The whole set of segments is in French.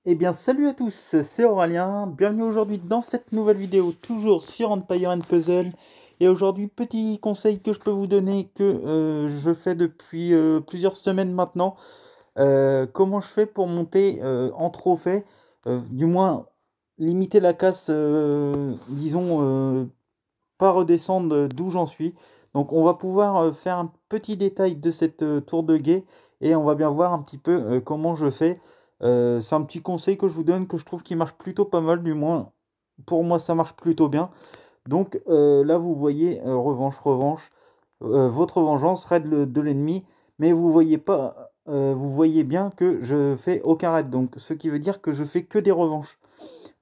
Eh bien, salut à tous, c'est Aurélien. Bienvenue aujourd'hui dans cette nouvelle vidéo, toujours sur Empire and Puzzle. Et aujourd'hui, petit conseil que je peux vous donner, que je fais depuis plusieurs semaines maintenant. Comment je fais pour monter en trophée, du moins limiter la casse, disons, pas redescendre d'où j'en suis. Donc, on va pouvoir faire un petit détail de cette tour de guet et on va bien voir un petit peu comment je fais. C'est un petit conseil que je vous donne que je trouve qui marche plutôt pas mal, du moins pour moi ça marche plutôt bien. Donc là vous voyez, revanche, votre vengeance, raid de l'ennemi, mais vous voyez pas, vous voyez bien que je fais aucun raid, donc ce qui veut dire que je fais que des revanches.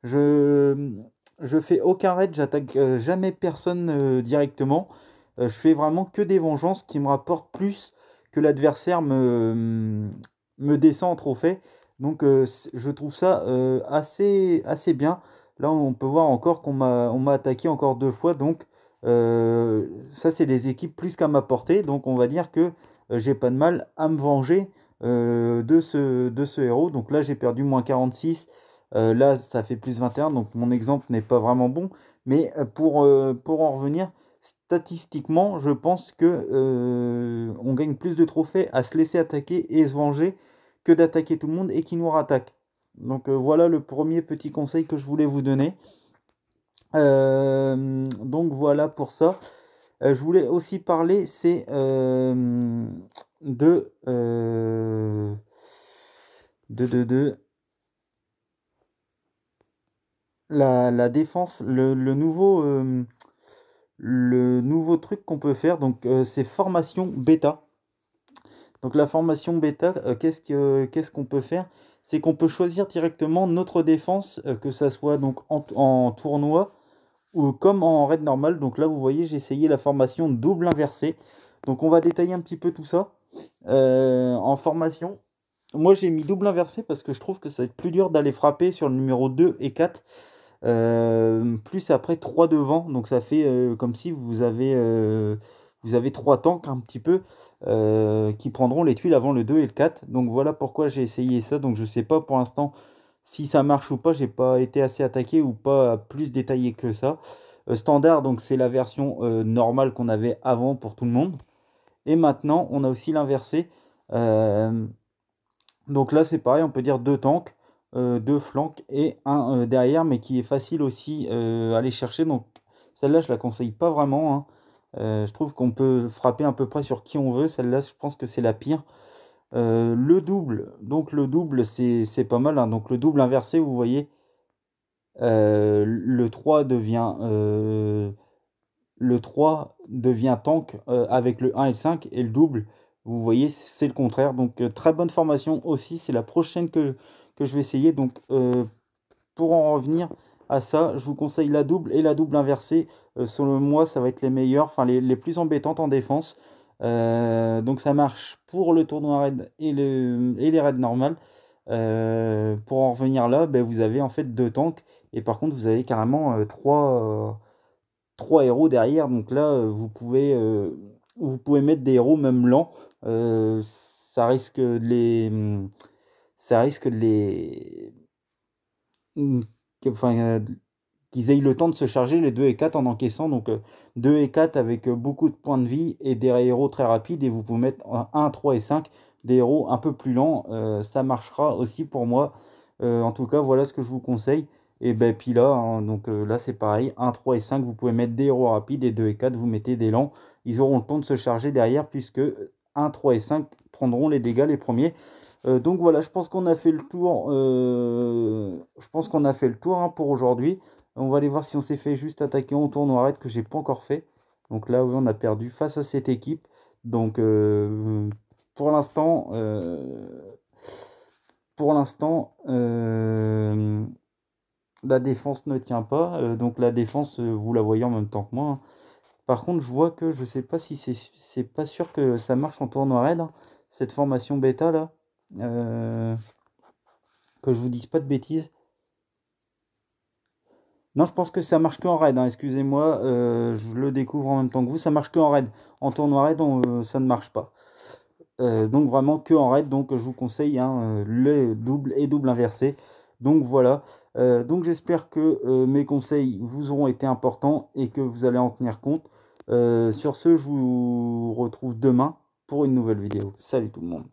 Je, je fais aucun raid, j'attaque jamais personne directement. Je fais vraiment que des vengeances qui me rapportent plus que l'adversaire me descend en trophée. Donc je trouve ça assez bien. Là on peut voir encore qu'on m'a attaqué encore deux fois. Donc ça c'est des équipes plus qu'à ma portée. Donc on va dire que j'ai pas de mal à me venger de ce héros. Donc là j'ai perdu -46. Là, ça fait +21, donc mon exemple n'est pas vraiment bon. Mais pour en revenir, statistiquement, je pense que on gagne plus de trophées à se laisser attaquer et se venger que d'attaquer tout le monde et qui nous rattaque. Donc voilà le premier petit conseil que je voulais vous donner. Donc voilà pour ça. Je voulais aussi parler, c'est de, de la défense, le nouveau truc qu'on peut faire, donc c'est formation bêta. Donc la formation bêta, qu'est-ce qu'on peut faire? C'est qu'on peut choisir directement notre défense, que ça soit donc en tournoi ou comme en raid normal. Donc là, vous voyez, j'ai essayé la formation double inversée. Donc on va détailler un petit peu tout ça. En formation, moi j'ai mis double inversé parce que je trouve que ça va être plus dur d'aller frapper sur le numéro 2 et 4. Plus après 3 devant, donc ça fait comme si vous avez 3 tanks un petit peu qui prendront les tuiles avant le 2 et le 4. Donc voilà pourquoi j'ai essayé ça. Donc je sais pas pour l'instant si ça marche ou pas, j'ai pas été assez attaqué ou pas plus détaillé que ça. Standard, donc c'est la version normale qu'on avait avant pour tout le monde. Et maintenant, on a aussi l'inversé. Euh, donc là, c'est pareil, on peut dire deux tanks, deux flancs et un derrière, mais qui est facile aussi à aller chercher. Donc celle-là, je la conseille pas vraiment, hein. Je trouve qu'on peut frapper à peu près sur qui on veut. Celle-là, je pense que c'est la pire. Le double, donc le double, c'est pas mal, hein. Donc le double inversé, vous voyez, le 3 devient tank avec le 1 et le 5 et le double, vous voyez, c'est le contraire. Donc très bonne formation aussi, c'est la prochaine que je vais essayer. Donc pour en revenir à ça, je vous conseille la double et la double inversée. Selon moi, ça va être les meilleures, enfin les plus embêtantes en défense. Donc ça marche pour le tournoi raid et les raids normales. Pour en revenir là, ben, vous avez en fait deux tanks et par contre vous avez carrément trois héros derrière. Donc là, vous pouvez mettre des héros même lents. Ça risque de ça risque de les, mm, enfin, qu'ils aient le temps de se charger les 2 et 4 en encaissant. Donc 2 et 4 avec beaucoup de points de vie et des héros très rapides. Et vous pouvez mettre 1, 3 et 5 des héros un peu plus lents. Ça marchera aussi pour moi. En tout cas, voilà ce que je vous conseille. Et ben puis là, hein, donc là c'est pareil, 1, 3 et 5, vous pouvez mettre des héros rapides et 2 et 4, vous mettez des lents. Ils auront le temps de se charger derrière puisque 1, 3 et 5 prendront les dégâts les premiers. Donc voilà, je pense qu'on a fait le tour. Je pense qu'on a fait le tour, hein, pour aujourd'hui. On va aller voir si on s'est fait juste attaquer en tournoi raid que j'ai pas encore fait. Donc là, oui, on a perdu face à cette équipe. Donc pour l'instant, pour l'instant, la défense ne tient pas. Donc la défense, vous la voyez en même temps que moi, hein. Par contre, je vois que je sais pas si c'est pas sûr que ça marche en tournoi raid, hein, cette formation bêta là. Euh, que je vous dise pas de bêtises. Non, je pense que ça marche que en raid, hein, excusez-moi, je le découvre en même temps que vous, ça marche que en raid. En tournoi raid, ça ne marche pas. Donc vraiment que en raid, donc je vous conseille, hein, le double et double inversé. Donc voilà, donc j'espère que mes conseils vous auront été importants et que vous allez en tenir compte. Sur ce, je vous retrouve demain pour une nouvelle vidéo. Salut tout le monde.